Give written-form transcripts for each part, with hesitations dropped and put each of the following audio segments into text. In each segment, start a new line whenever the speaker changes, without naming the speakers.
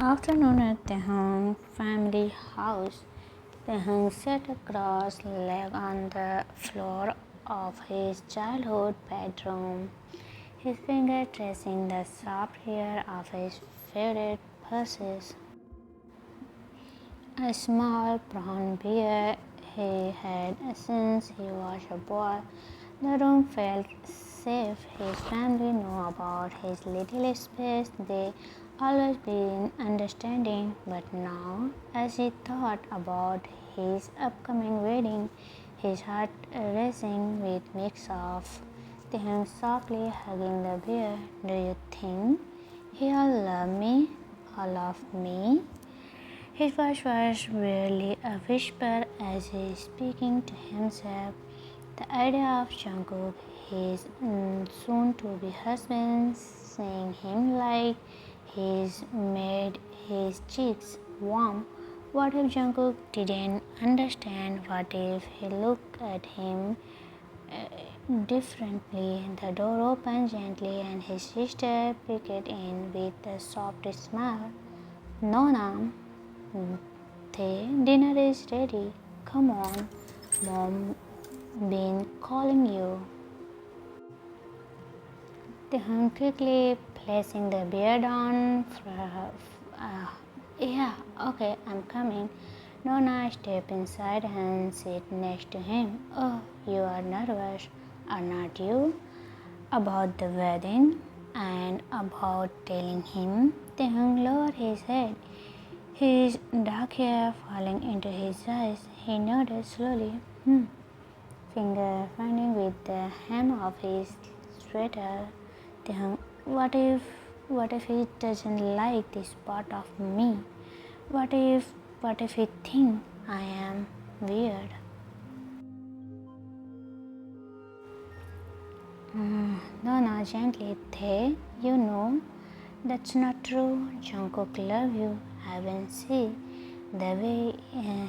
Afternoon at Taehyung family house. Taehyung sat cross-legged on the floor of his childhood bedroom, his finger tracing the soft hair of his favorite purses. A small brown bear he had since he was a boy. The room felt safe. His family knew about his little space. They always been understanding. But now, as he thought about his upcoming wedding, his heart racing with mix of him softly hugging the bear. Do you think he'll love me? All of me? His voice was barely a whisper as he speaking to himself. The idea of Jungkook, his soon-to-be husband, seeing him like he's made his cheeks warm. What if Jungkook didn't understand? What if he looked at him differently? The door opened gently and his sister peeked in with a soft smile. Noona, the dinner is ready. Come on, Mom been calling you. Taehyung quickly placing the beard on. Yeah, okay, I'm coming. Noona step inside and sit next to him. Oh, you are nervous, are not you? About the wedding and about telling him. Taehyung lowered his head, his dark hair falling into his eyes. He nodded slowly. Finger finding with the hem of his sweater. Then what if he doesn't like this part of me? What if he think I am weird? No, gently, Thay. You know that's not true. Jungkook love you. Haven't see the way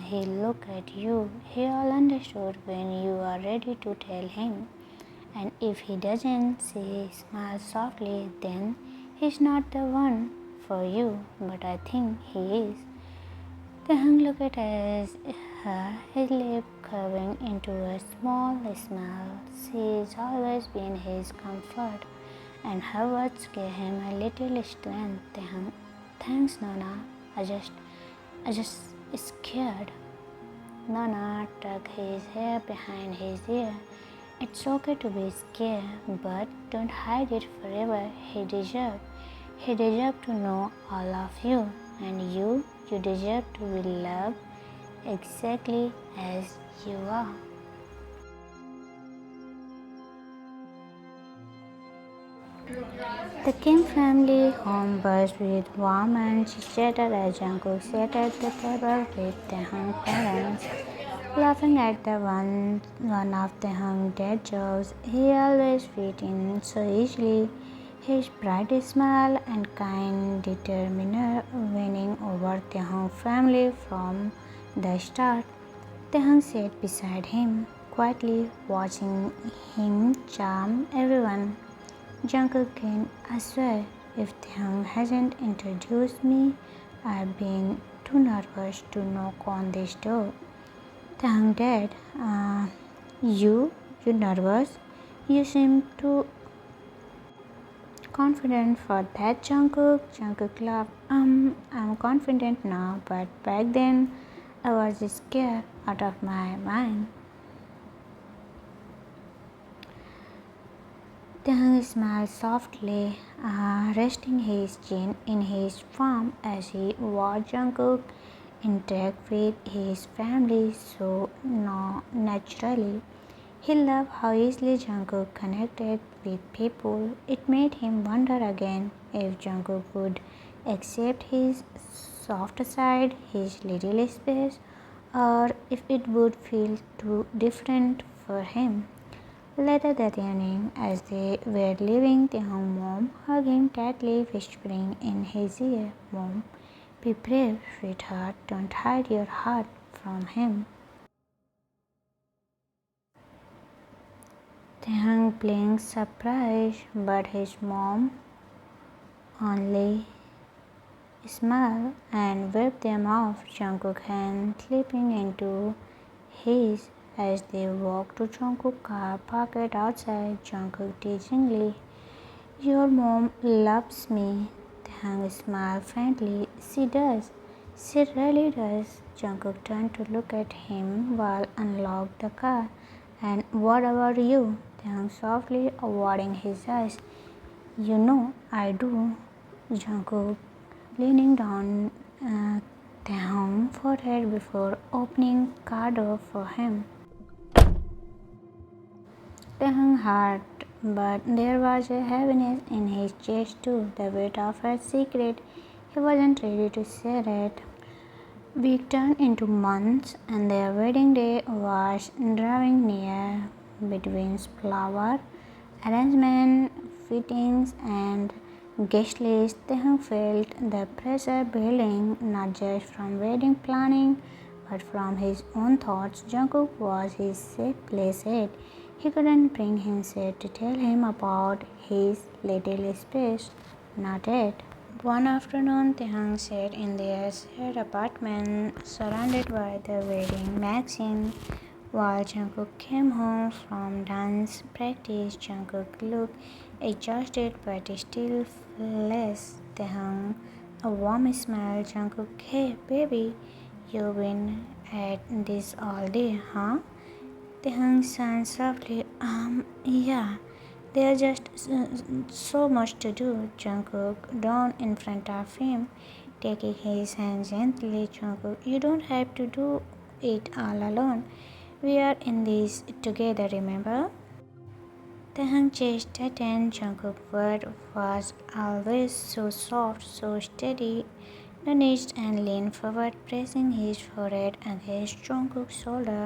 he look at you. He all understood when you are ready to tell him. And if he doesn't, she smiles softly, then he's not the one for you. But I think he is. Taehyung looked at her, his lip curving into a small smile. She's always been his comfort, and her words gave him a little strength. Taehyung, thanks, Noona. I just scared. Noona tucked his hair behind his ear. It's okay to be scared, but don't hide it forever. He deserved to know all of you, and you deserve to be loved exactly as you are. The Kim family home buzzed with warmth and chit-chatter as Jungkook sat at the table with Taehyung parents, laughing at the one of Taehyung dead jokes. He always fit in so easily. His bright smile and kind demeanor winning over Taehyung family from the start. Taehyung sat beside him, quietly watching him charm everyone. Jungkook, I swear, if Taehyung hasn't introduced me, I've been too nervous to knock on this door. Taehyung, Dad, you nervous? You seem too confident for that, Jungkook. Jungkook laughed. I'm confident now, but back then I was scared out of my mind. Taehyung smiled softly, resting his chin in his palm as he watched Jungkook interact with his family so naturally. He loved how easily Jungkook connected with people. It made him wonder again if Jungkook would accept his soft side, his little space, or if it would feel too different for him. Later that evening, as they were leaving, Taehyung mom hugged him tightly, whispering in his ear, Mom, be brave, sweetheart, don't hide your heart from him. Taehyung blinked surprised, but his mom only smile, and whipped them off. Jungkook's hand slipping into his as they walked to Jungkook's car parked outside. Jungkook teasingly, "Your mom loves me." Taehyung smiled faintly. "She does. She really does." Jungkook turned to look at him while unlocked the car. "And what about you?" Taehyung softly, avoiding his eyes. "You know I do." Jungkook leaning down Taehyung's forehead before opening car door for him. Taehyung heart, but there was a heaviness in his chest too, the weight of a secret. He wasn't ready to share it. Weeks turned into months, and their wedding day was drawing near. Between flower arrangement, fittings, and guest list, Taehyung felt the pressure building, not just from wedding planning, but from his own thoughts. Jungkook was his safe place yet. He couldn't bring himself to tell him about his little space. Not yet. One afternoon, Taehyung sat in their shared apartment, surrounded by the wedding magazine. While Jungkook came home from dance practice, Jungkook looked exhausted but still less. Taehyung, a warm smile. Jungkook, "Hey, baby, you've been at this all day, huh?" Taehyung sighed softly. Yeah. There's just so much to do." Jungkook down in front of him, taking his hand gently. "Jungkook, you don't have to do it all alone. We are in this together, remember?" Taehyung chest tightened. Jungkook's word was always so soft, so steady. Nudged and leaned forward, pressing his forehead against Jungkook's shoulder.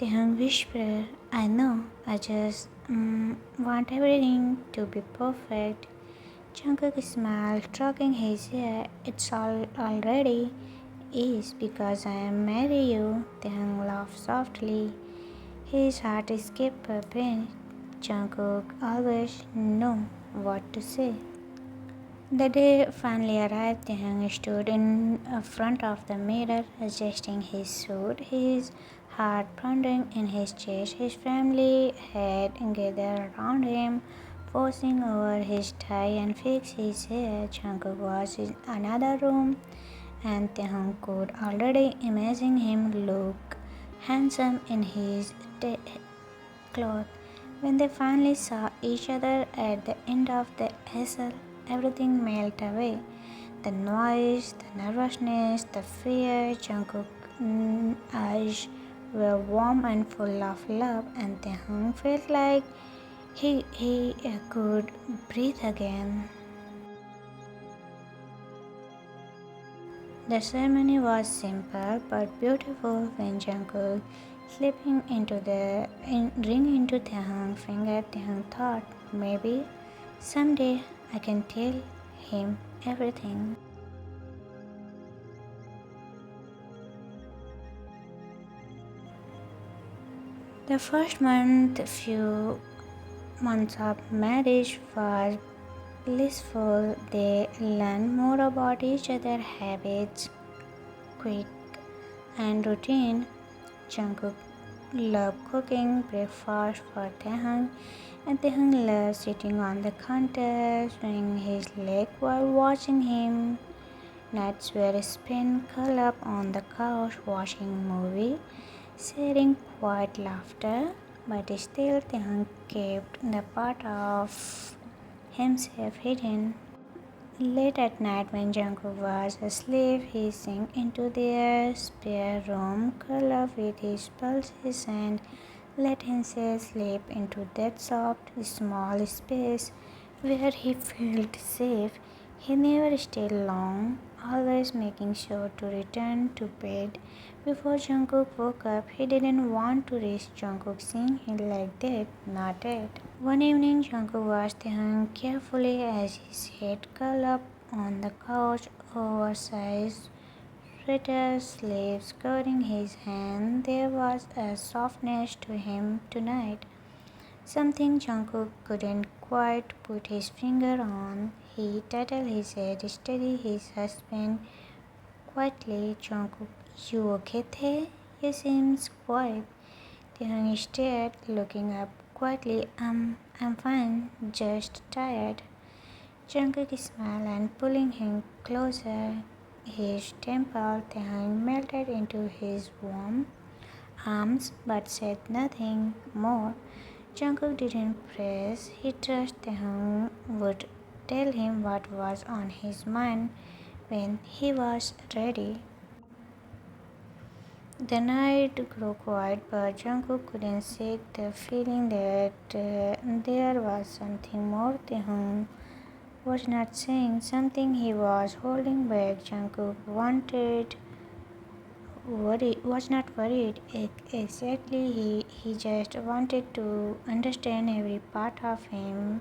Taehyung whispered, "I know, I just want everything to be perfect." Jungkook smiled, stroking his hair. "It's all already is because I am marry you." Taehyung laughed softly. His heart skipped a beat. Jungkook always knew what to say. The day finally arrived. Taehyung stood in front of the mirror, adjusting his suit, his heart pounding in his chest. His family had gathered around him, forcing over his tie and fixed his hair. Jungkook was in another room, and Taehyung could already imagine him look handsome in his clothes. When they finally saw each other at the end of the aisle, everything melted away. The noise, the nervousness, the fear. Jungkook's eyes were warm and full of love, and Taehyung felt like he could breathe again. The ceremony was simple but beautiful. When Jungkook slipping ring into Taehyung's finger, Taehyung thought, maybe someday I can tell him everything. The few months of marriage was blissful. They learned more about each other's habits, quick and routine. Jungkook loved cooking breakfast for Taehyung, and Taehyung loved sitting on the counter, swinging his leg while watching him. Nights were spent curled up on the couch watching movie, sharing quiet laughter, but still Taehyung kept the part of himself hidden. Late at night, when Jungkook was asleep, he sank into their spare room, curled up with his pulses, and let himself slip into that soft, small space where he felt safe. He never stayed long, always making sure to return to bed before Jungkook woke up. He didn't want to risk Jungkook seeing him like that, not yet. One evening, Jungkook watched Taehyung carefully as he sat curled up on the couch, oversized sweater sleeves covering his hand. There was a softness to him tonight, Something Jungkook couldn't quite put his finger on. He tilted his head, steady his husband quietly. Jungkook, you okay there? You seem quiet. Taehyung stared, looking up quietly. I'm fine, just tired. Jungkook smiled and pulling him closer. His temple, Taehyung melted into his warm arms but said nothing more. Jungkook didn't press. He trusted Taehyung would tell him what was on his mind when he was ready. The night grew quiet, but Jungkook couldn't shake the feeling that there was something more. Taehyung was not saying something he was holding back. Jungkook was not worried exactly. He just wanted to understand every part of him.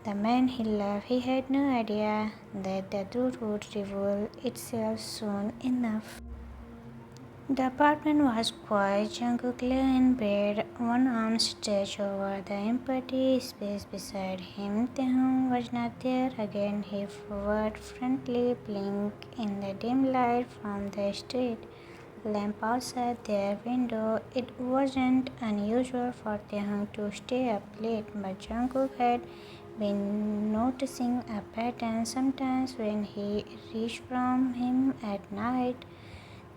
The man he loved, he had no idea that the truth would reveal itself soon enough. The apartment was quiet. Jungkook lay in bed, one arm stretched over the empty space beside him. Taehyung was not there again. He forward frontally blinked in the dim light from the street lamp outside their window. It wasn't unusual for Taehyung to stay up late, but Jungkook had been noticing a pattern. Sometimes when he reached from him at night,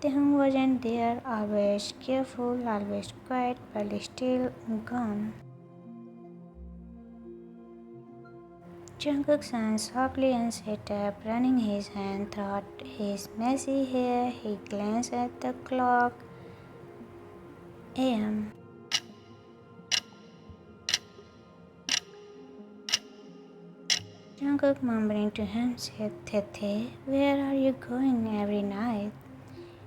Taehyung wasn't there, always careful, always quiet, but still gone. Jungkook sang softly and sat up, running his hand through his messy hair. He glanced at the clock. AM. Jungkook mumbling to himself, Tete, where are you going every night?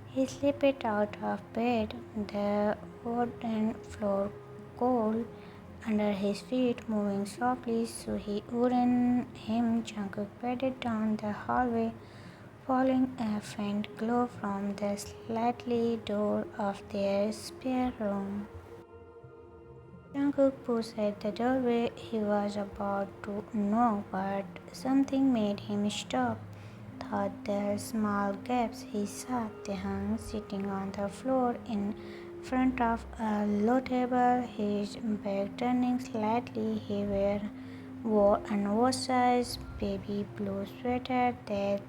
He slipped out of bed, the wooden floor cold under his feet, moving softly so he wouldn't him. Jungkook padded down the hallway, following a faint glow from the slightly door of their spare room. Jungkook pushed at the doorway. He was about to knock, but something made him stop. Through the small gaps, he saw Taehyung sitting on the floor in front of a low table, his back turning slightly. He wore an oversized baby blue sweater that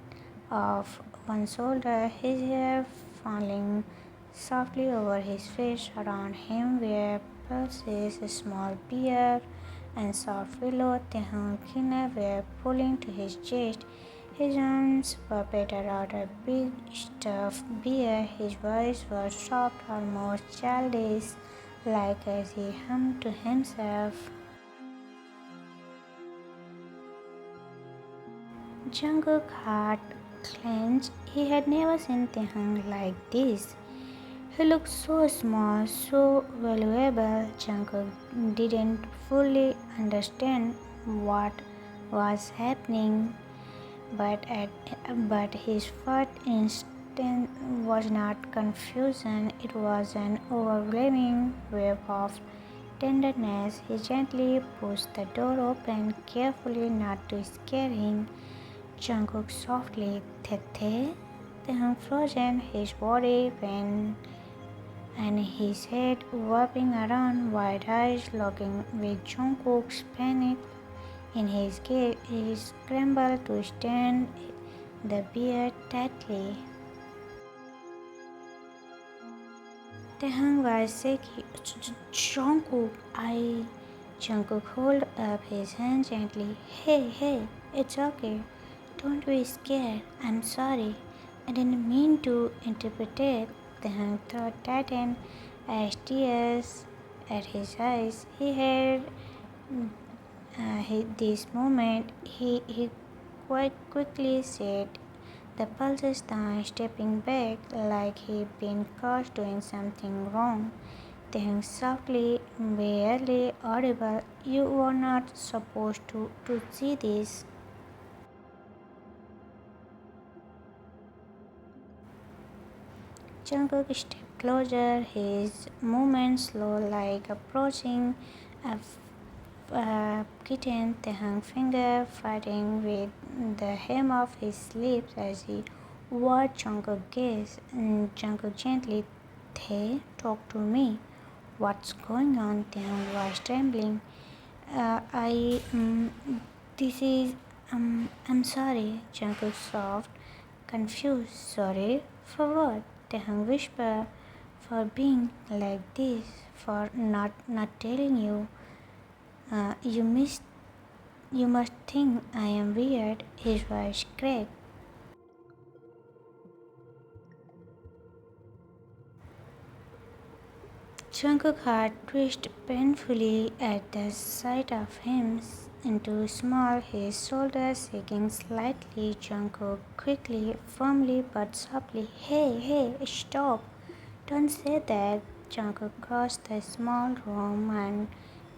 off one shoulder, his hair falling softly over his face. Around him were pulses, a small beard, and soft pillow. Taehyung Kina were pulling to his chest. His arms pupped out a big stuffed bear. His voice was soft, almost childish, like as he hummed to himself. Jungkook's heart clenched. He had never seen Taehyung like this. He looked so small, so valuable. Jungkook didn't fully understand what was happening. But his first instinct was not confusion, it was an overwhelming wave of tenderness. He gently pushed the door open carefully, not to scare him. Jungkook softly, Tete. Taehyung frozen, his body bent and his head wrapping around, wide eyes looking with Jungkook's panic in his gaze. He scrambled to stand the beard tightly. Taehyung was shaky. Jungkook, Jungkook held up his hand gently. Hey, it's okay. Don't be scared. I'm sorry. I didn't mean to interpret it. Taehyung throat tightened as tears at his eyes. He had this moment. He quite quickly said, the pulses down, stepping back like he'd been caught doing something wrong. Then softly, barely audible, you were not supposed to see this. Jungkook stepped closer, his movements slow like approaching A kitten, Taehyung finger fighting with the hem of his lips as he watched Jungkook gaze. And Jungkook gently, Tae, talk to me. What's going on? Taehyung was trembling. I this is I'm sorry. Jungkook soft, confused. Sorry for what? Taehyung whispered. For being like this, for not telling you. You missed. You must think I am weird. His voice cracked. Jungkook's heart twitched painfully at the sight of him. Into small, his shoulders shaking slightly. Jungkook quickly, firmly but softly, Hey, stop! Don't say that. Jungkook crossed the small room and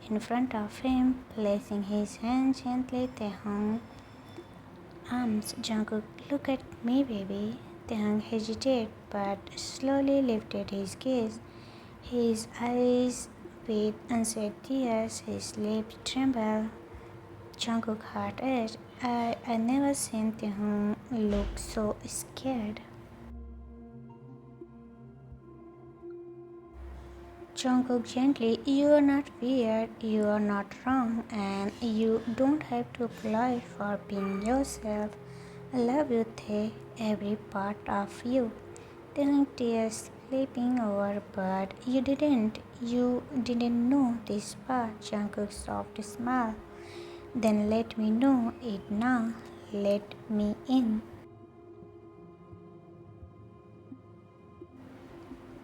in front of him, placing his hand gently Taehyung arms. Jungkook, look at me, baby. Taehyung hesitated but slowly lifted his gaze. His eyes with unshed tears, his lips trembled. Jungkook heart edged. I never seen Taehyung look so scared. Jungkook gently, you are not weird, you are not wrong, and you don't have to apologize for being yourself. I love you, Tae, every part of you. Telling tears slipping over, but you didn't know this part. Jungkook's soft smile. Then let me know it now. Let me in.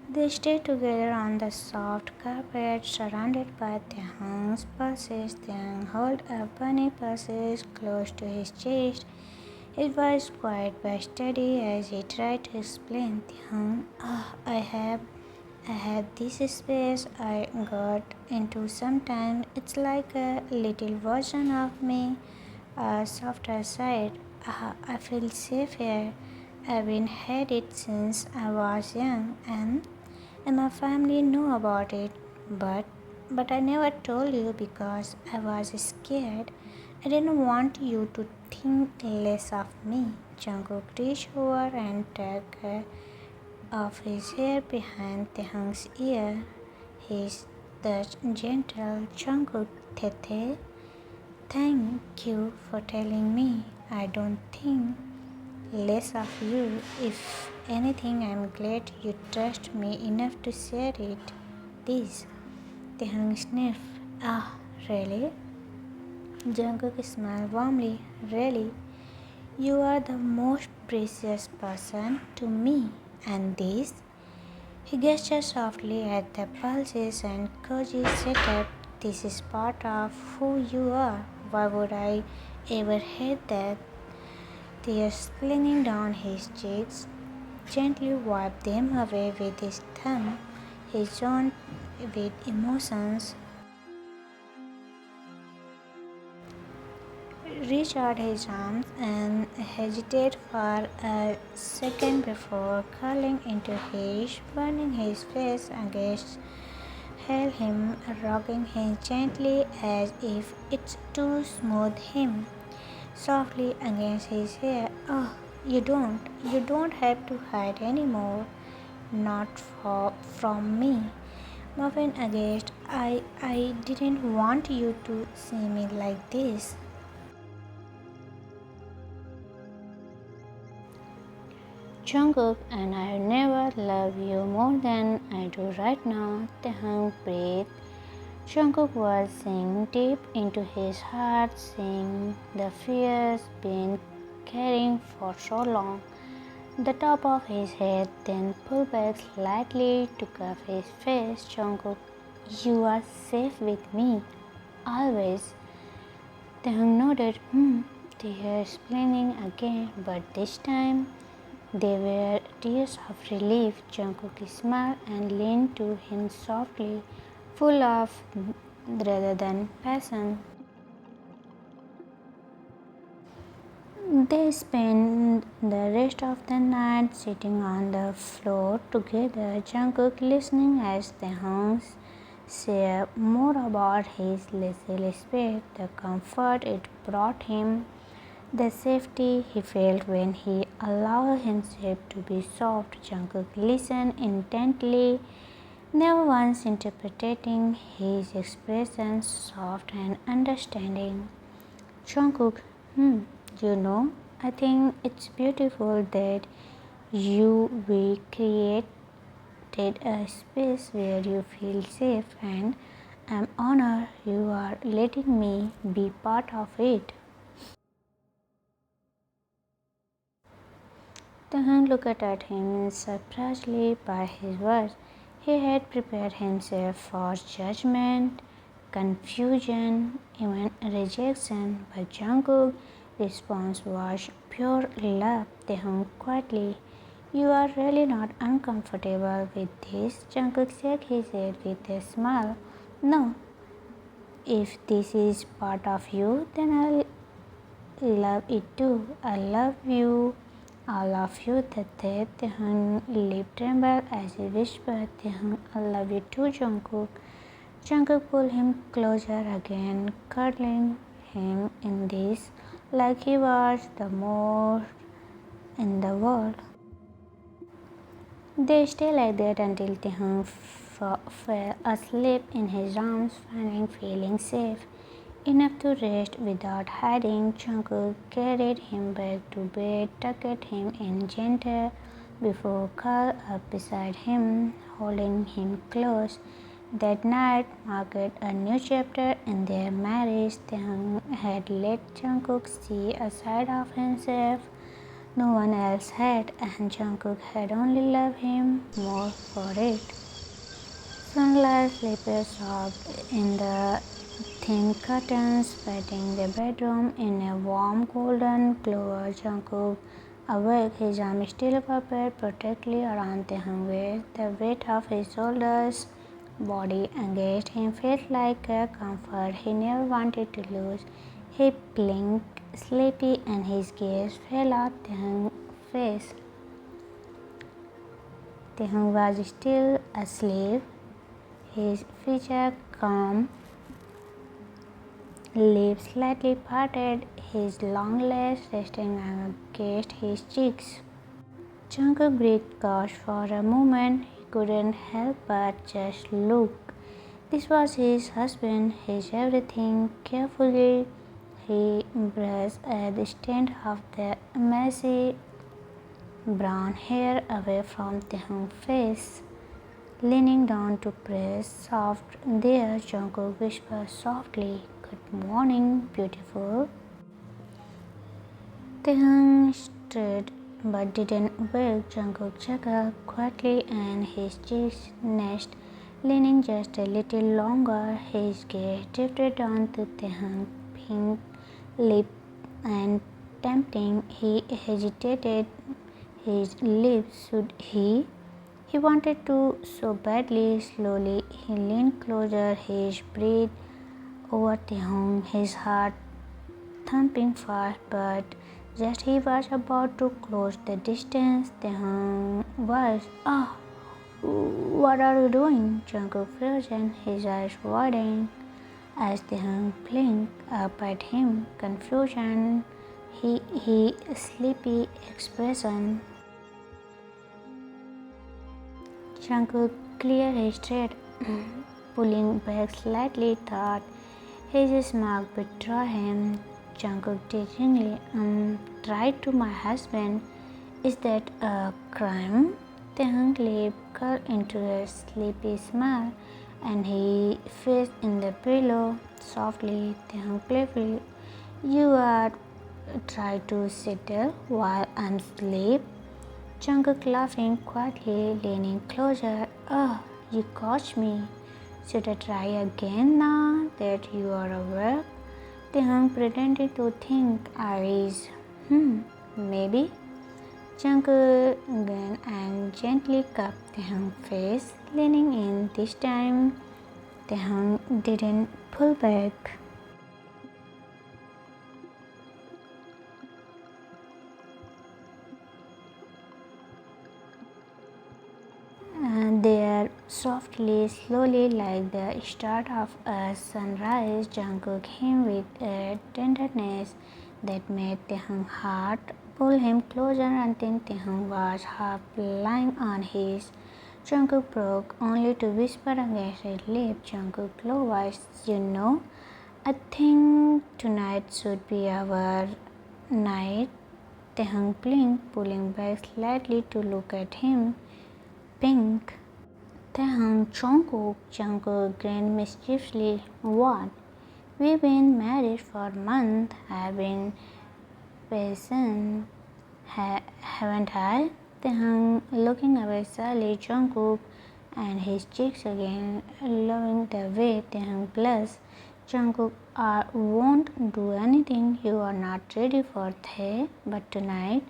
They stayed together on the soft carpet, surrounded by Taehyung's pulses. Taehyung held a bunny pulses close to his chest. His voice quiet but steady as he tried to explain. Taehyung, I have this space I got into sometimes. It's like a little version of me, a softer side. I feel safe here. I've been had it since I was young, and my family know about it. But I never told you because I was scared. I didn't want you to think less of me. Jungkook reached over and took of his hair behind Taehyung's ear. His the gentle Jungkook Tete. Thank you for telling me. I don't think less of you. If anything, I'm glad you trust me enough to share it. This. Taehyung sniffed. Ah, really? Jungkook smiled warmly. Really? You are the most precious person to me. And this? He gestured softly at the pulses and cozy setup. This is part of who you are. Why would I ever hate that? Tears spilling down his cheeks, gently wiped them away with his thumb. His own with emotions reached out his arms and hesitated for a second before curling into his, burning his face against held him, rocking him gently as if it's to smooth him softly against his hair. Oh, you don't have to hide anymore. Not from me. Muffin against, I didn't want you to see me like this. Jungkook and I never love you more than I do right now. Taehyung breathed. Jungkook was sinking deep into his heart, seeing the fears been carrying for so long. The top of his head then pulled back slightly to cover his face. Jungkook, you are safe with me, always. Taehyung nodded. Tears explaining again, but this time they were tears of relief. Jungkook smiled and leaned to him softly, full of rather than passion. They spent the rest of the night sitting on the floor together, Jungkook listening as Taehyung share more about his little space, the comfort it brought him, the safety he felt when he allowed himself to be soft. Jungkook listened intently, never once interpreting his expressions, soft and understanding. Jungkook, I think it's beautiful that we created a space where you feel safe, and I'm honored you are letting me be part of it. Taehyung looked at him surprised by his words. He had prepared himself for judgment, confusion, even rejection, but Jungkook's response was pure love. Taehyung quietly, "You are really not uncomfortable with this?" Jungkook shook his head with a smile. "No, if this is part of you, then I'll love it too. I love you, all of you." Taehyung lip trembled as he whispered, "Taehyung, I love you too, Jungkook." Jungkook pulled him closer again, cuddling him in this like he was the most in the world. They stayed like that until Taehyung fell asleep in his arms, finally feeling safe enough to rest without hiding. Jungkook carried him back to bed, tucked him in gentle before curled up beside him, holding him close. That night marked a new chapter in their marriage. Taehyung had let Jungkook see a side of himself no one else had, and Jungkook had only loved him more for it. Sunlight flickers soft in the thin curtains, bathing the bedroom in a warm golden glow. Jungkook awake, his arms still wrapped protectively around Taehyung. The weight of his shoulders, body against him felt like a comfort he never wanted to lose. He blinked sleepy and his gaze fell on Taehyung's face. Taehyung was still asleep, his features calm, lips slightly parted, his long legs resting against his cheeks. Jungkook breathed caught for a moment. He couldn't help but just look. This was his husband, his everything. Carefully, he brushed the stand of the messy brown hair away from Taehyung's face. Leaning down to press soft there, Jungkook whispered softly, "Good morning, beautiful." Taehyung stirred but didn't wake. Jungkook chuckled quietly and his cheeks nest, leaning just a little longer. His gaze drifted down to Taehyung's pink lip and tempting. He hesitated. His lips, should he? He wanted to so badly. Slowly, he leaned closer, his breath over Taehyung, his heart thumping fast, but just he was about to close the distance, Taehyung was, "Ah, what are you doing?" Jungkook frozen, his eyes widened as Taehyung blinked up at him, confusion, he sleepy expression. Jungkook cleared his throat, pulling back slightly, thought his smirk betrayed him. Jungkook teasingly, tried to my husband. Is that a crime?" Taehyung's lip curled into a sleepy smile, and he faced in the pillow softly. Taehyung playfully, "You are trying to settle while I'm asleep." Jungkook laughing quietly, leaning closer. "Oh, you caught me. Should I try again now that you are awake?" Taehyung pretended to think eyes. Maybe. Jungkook again and gently cupped Taehyung's face, leaning in. This time, Taehyung didn't pull back. Their Softly, slowly, like the start of a sunrise, Jungkook him with a tenderness that made Taehyung's heart pull him closer until Taehyung was half lying on his. Jungkook broke only to whisper against his lips. Jungkook low voice, you know, I think tonight should be our night. Taehyung blinked, pulling back slightly to look at him. Pink. Taehyung, Jungkook grinned mischievously. What? We've been married for a month. I've been patient, haven't I? Taehyung looking away sadly. Jungkook and his cheeks again, loving the way Taehyung blushed. Jungkook won't do anything you are not ready for, Tae, but tonight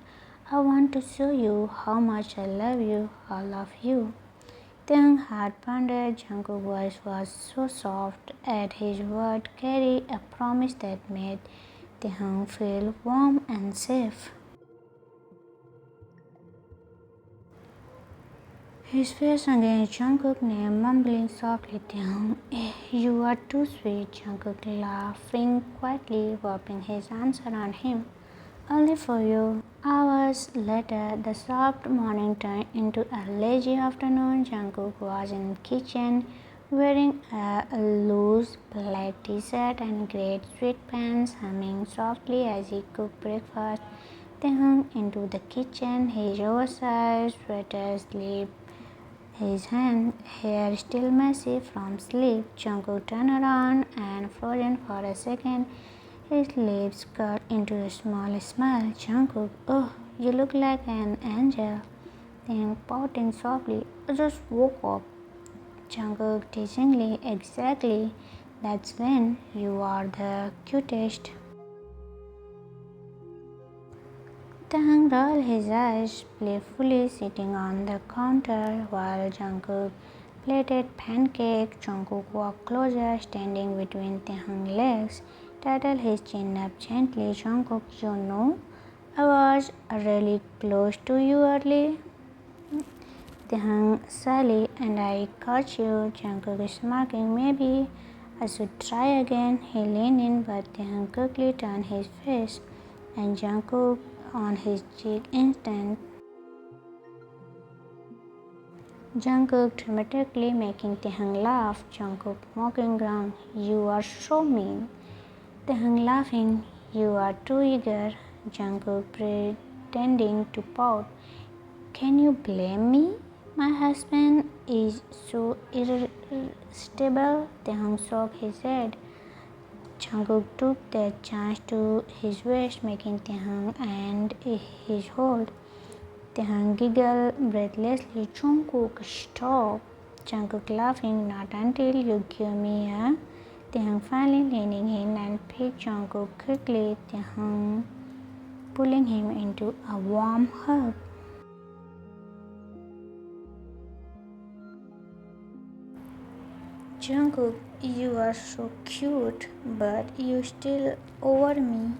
I want to show you how much I love you, all of you. Taehyung had pondered. Jungkook's voice was so soft. At his word carried a promise that made Taehyung feel warm and safe. His face against Jungkook's neck, mumbling softly, Taehyung, you are too sweet. Jungkook laughing quietly, wrapping his arms around him. Only for you. Hours later, the soft morning turned into a lazy afternoon. Jungkook was in the kitchen, wearing a loose black t-shirt and gray sweatpants, humming softly as he cooked breakfast. Taehyung into the kitchen, his oversized sweater slipped his hair still messy from sleep. Jungkook turned around and frozen for a second. His lips cut into a small smile. Jungkook, oh, you look like an angel. Then pouting softly, I just woke up. Jungkook teasingly, exactly. That's when you are the cutest. Taehyung rolled his eyes playfully, sitting on the counter while Jungkook plated pancake. Jungkook walked closer, standing between Taehyung's legs, titled his chin up gently. Jungkook, you know, I was really close to you early. Taehyung shyly, and I caught you. Jungkook smirking, maybe I should try again. He leaned in, but Taehyung quickly turned his face, and Jungkook on his cheek instant. Jungkook dramatically making Taehyung laugh. Jungkook mocking ground, you are so mean. Taehyung laughing, you are too eager. Jungkook pretending to pout, can you blame me? My husband is so irresistible. Taehyung shook his head. Jungkook took the chance to his waist, making Taehyung and his hold. Taehyung giggled breathlessly. Jungkook, stop. Jungkook laughing, not until you give me a. Taehyung finally leaning in and picked Jungkook quickly. Taehyung pulling him into a warm hug. Jungkook, you are so cute, but you still over me.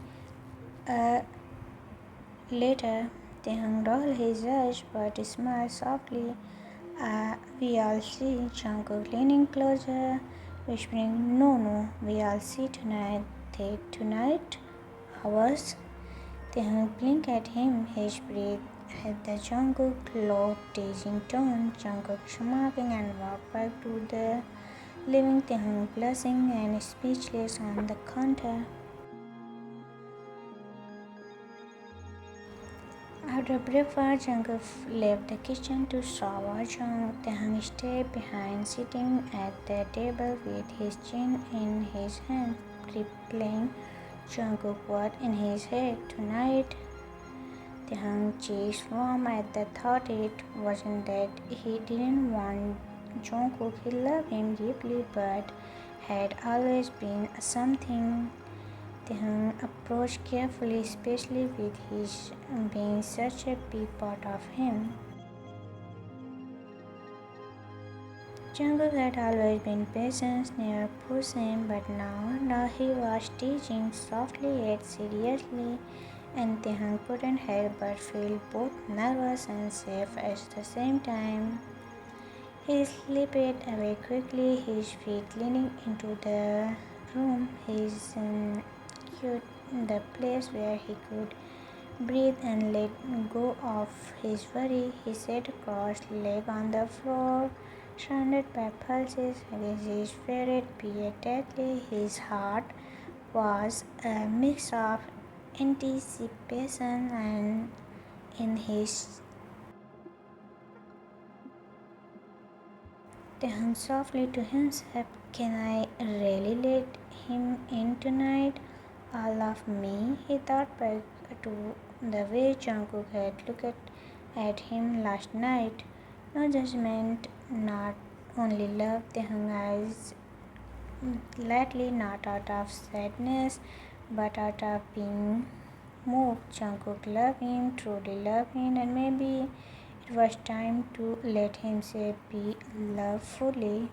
Later, Taehyung rolled his eyes but smiled softly. We all see. Jungkook leaning closer, whispering, no, we all see tonight. Tonight, ours. Taehyung blinked at him, his breath at the Jungkook low, teasing tone. Jungkook smirking and walked back to the leaving Taehyung blushing and speechless on the counter. After breakfast, Jungkook left the kitchen to shower. Taehyung stayed behind, sitting at the table with his chin in his hand, replaying Jungkook what in his head tonight. Taehyung's cheeks warm at the thought. It wasn't that he didn't want Jungkook, he loved him deeply, but had always been something. Taehyung approached carefully, especially with his being such a big part of him. Jungkook had always been patient, never pushing, but now he was teasing softly yet seriously, and Taehyung couldn't help but feel both nervous and safe at the same time. He slipped away quickly, his feet leaning into the room, his cute the place where he could breathe and let go of his worry. He sat cross-legged on the floor, surrounded by pulses against his favorite beat deadly. His heart was a mix of anticipation and in his Taehyung softly to himself, "Can I really let him in tonight? All of me?" He thought back to the way Jungkook had looked at him last night. No judgment, not only love. Taehyung eyes lightly, not out of sadness, but out of being moved. Jungkook loved him, truly loved him, and maybe it was time to let himself be loved fully.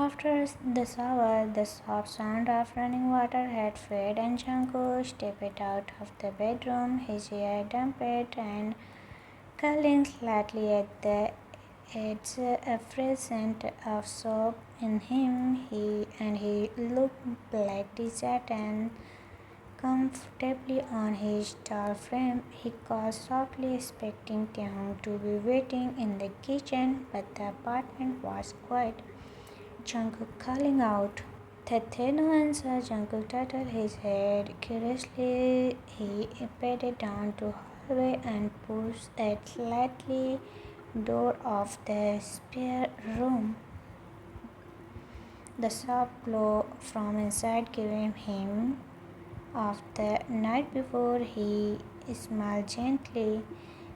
After the shower, the soft sound of running water had faded, and Jungkook stepped out of the bedroom, his hair damp and curling slightly at the edge, a fresh scent of soap in him. He looked like dessert and comfortably on his tall frame. He called softly, expecting Taehyung to be waiting in the kitchen, but the apartment was quiet. Jungkook calling out. Tete no answer. Jungkook turned his head curiously. He padded down to hallway and pushed at slightly door of the spare room. The soft glow from inside gave him of the night before. He smiled gently.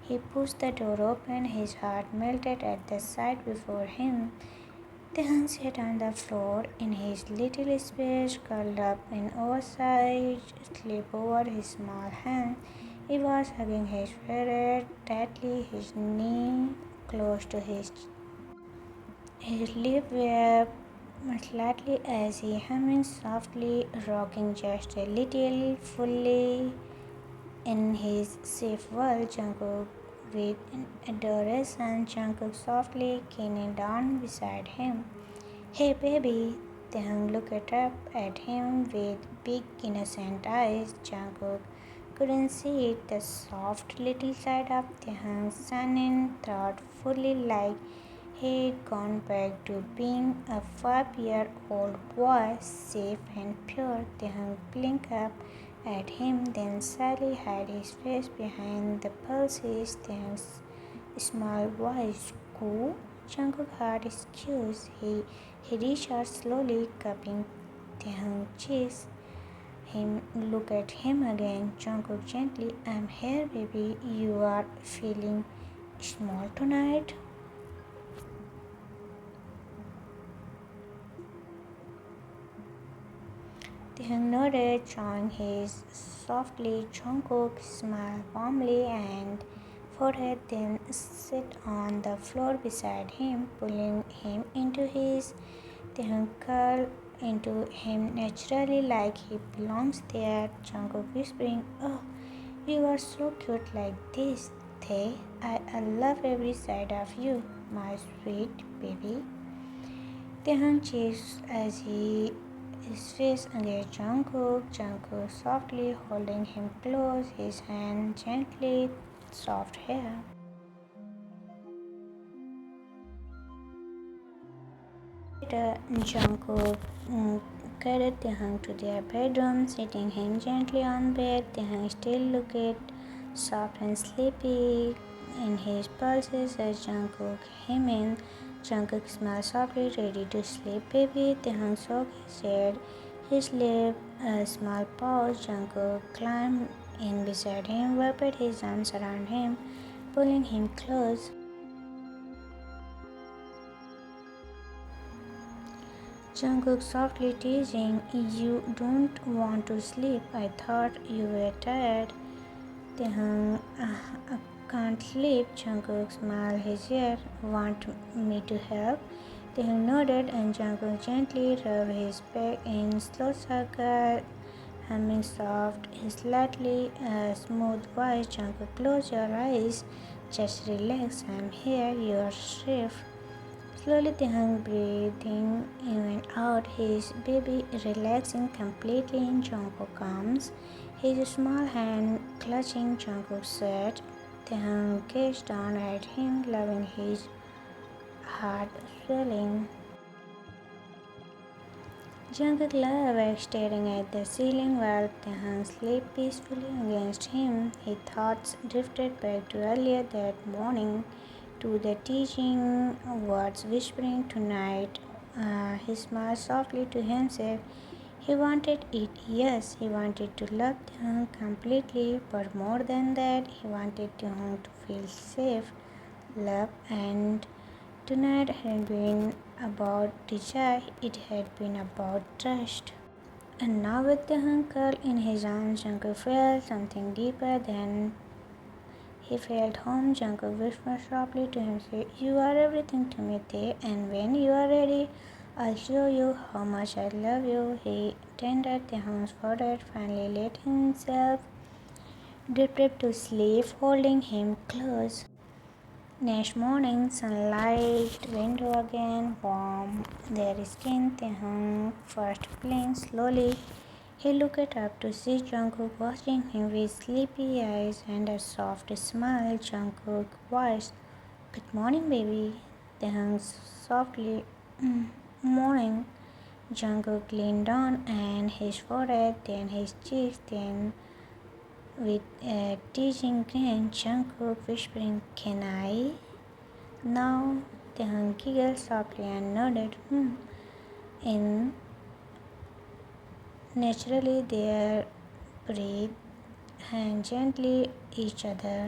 He pushed the door open. His heart melted at the sight before him. Taehyung sat on the floor in his little space, curled up in oversized sleep over his small hand. He was hugging his favorite tightly, his knee close to his chest. His lips were slightly as he humming softly, rocking just a little, fully in his safe world. Jungkook with adoration, Jungkook softly kneeling down beside him. "Hey baby," Taehyung looked up at him with big innocent eyes. Jungkook couldn't see it, the soft little side of Taehyung shining thoughtfully like he'd gone back to being a 5-year-old boy, safe and pure. Taehyung blinked up at him, then slyly hid his face behind the pulses. Taehyung's small voice, "Cool?" Jungkook heard his cues. He reached out slowly, cupping Taehyung's cheeks. Him look at him again. Jungkook gently, "I'm here, baby. You are feeling small tonight." Taehyung nodded, showing his softly. Jungkook smiled warmly and forehead, then sat on the floor beside him, pulling him into his. Taehyung curled into him naturally like he belongs there. Jungkook whispering, "Oh, you are so cute like this, Tae. I love every side of you, my sweet baby." Taehyung cheeks as his face against Jungkook. Jungkook softly holding him close, his hand gently soft hair. Later, Jungkook carried Taehyung to their bedroom, sitting him gently on bed. Taehyung still looked soft and sleepy in his pulses as Jungkook him in. Jungkook smiled softly, ready to sleep. "Baby," Taehyung shook his head. His lip a small pause. Jungkook climbed in beside him, wrapped his arms around him, pulling him close. Jungkook softly teasing, "You don't want to sleep. I thought you were tired." Taehyung, can't sleep." Jungkook smiled his ear. "Want me to help?" Taehyung nodded and Jungkook gently rubbed his back in slow circle, humming soft, slightly smooth voice. Jungkook, "Close your eyes. Just relax. I'm here. You're safe." Slowly Taehyung breathing in and out, his baby relaxing completely in Jungkook's arms, his small hand clutching Jungkook's shirt. Taehyung gazed down at him, loving his heart swelling. Jungkook lay awake staring at the ceiling while Taehyung slept peacefully against him. His thoughts drifted back to earlier that morning, to the teaching words whispering tonight. He smiled softly to himself. He wanted it, yes, he wanted to love Taehyung completely, but more than that, he wanted Taehyung to feel safe, loved, and tonight had been about desire, it had been about trust. And now with the uncle in his arms, Jungkook felt something deeper than he felt home. Jungkook whispered softly to himself, "You are everything to me, Tae, and when you are ready, I'll show you how much I love you." He tended Taehyung's forehead, finally let himself drift to sleep, holding him close. Next morning, sunlight window again, warm their skin. Taehyung first blinked slowly. He looked up to see Jungkook watching him with sleepy eyes and a soft smile. Jungkook voiced, "Good morning, baby." Taehyung softly, Morning." Jungkook leaned down and his forehead, then his cheeks, then with a teasing grin, Jungkook whispering, "Can I?" Now Taehyung giggled softly and nodded, In naturally they breathed and gently each other.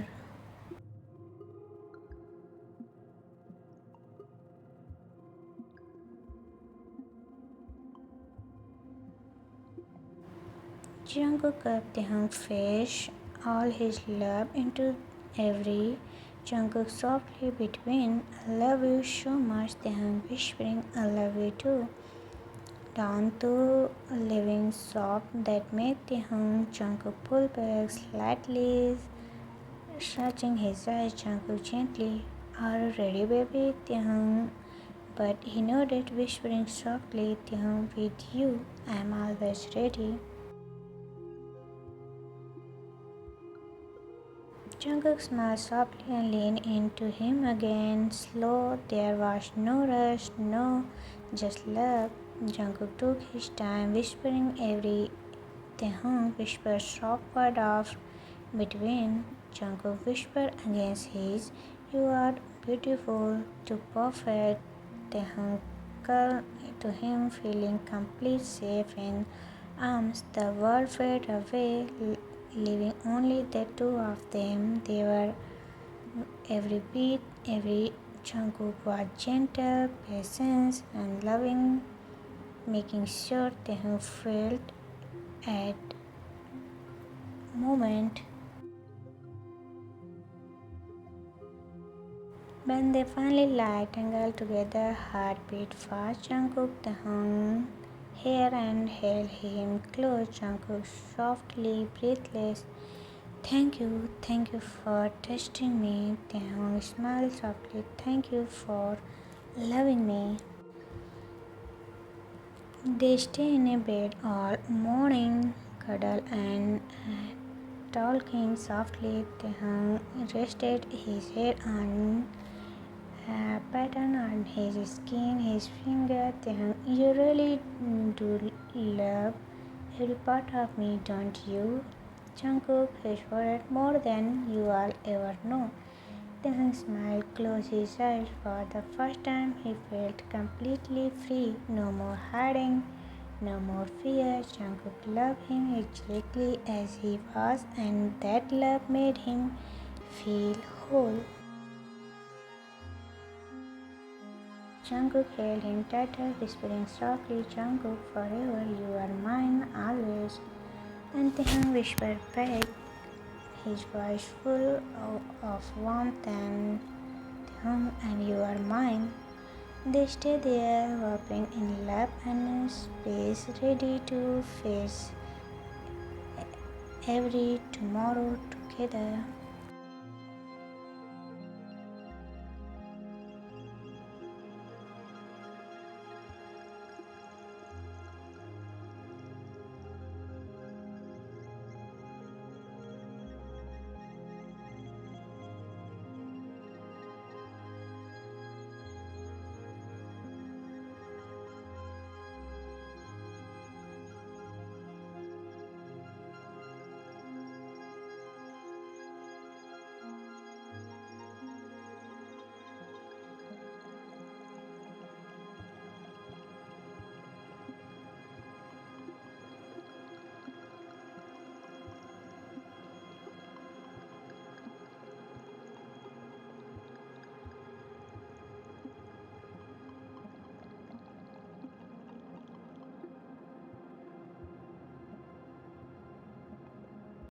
Jungkook cupped Taehyung's face, all his love into every Jungkook softly between. "I love you so much," Taehyung whispering, "I love you too." Down to living soft that made Taehyung. Jungkook pulled back slightly, searching his eyes. Jungkook gently, "Are you ready, baby?" Taehyung, but he nodded, whispering softly, "Taehyung, with you, I'm always ready." Jungkook smiled softly and leaned into him again. Slow, there was no rush, no, just love. Jungkook took his time, whispering every Taehyung whispered soft word of between. Jungkook whispered against his, "You are beautiful, too perfect." Taehyung clung to him, feeling complete, safe in arms. The world faded away, leaving only the two of them. They were every beat, every Jungkook was gentle, patient, and loving, making sure Taehyung felt at moment. When they finally lie tangled together, heartbeat fast, Jungkook hung hair and held him close. Jungkook softly, breathless. Thank you for trusting me." Taehyung smiled softly. "Thank you for loving me." They stay in a bed all morning, cuddle and talking softly. Taehyung rested his head on a pattern on his skin, his finger. Taehyung, "You really do love every part of me, don't you?" Jungkook whispered, "More than you all ever know." Taehyung smiled, closed his eyes. For the first time, he felt completely free. No more hiding, no more fear. Jungkook loved him exactly as he was, and that love made him feel whole. Jungkook held him tighter, whispering softly, "Jungkook, forever, you are mine, always." And Taehyung whispered back, his voice full of warmth, and you are mine." They stay there, wrapping in love and space, ready to face every tomorrow together.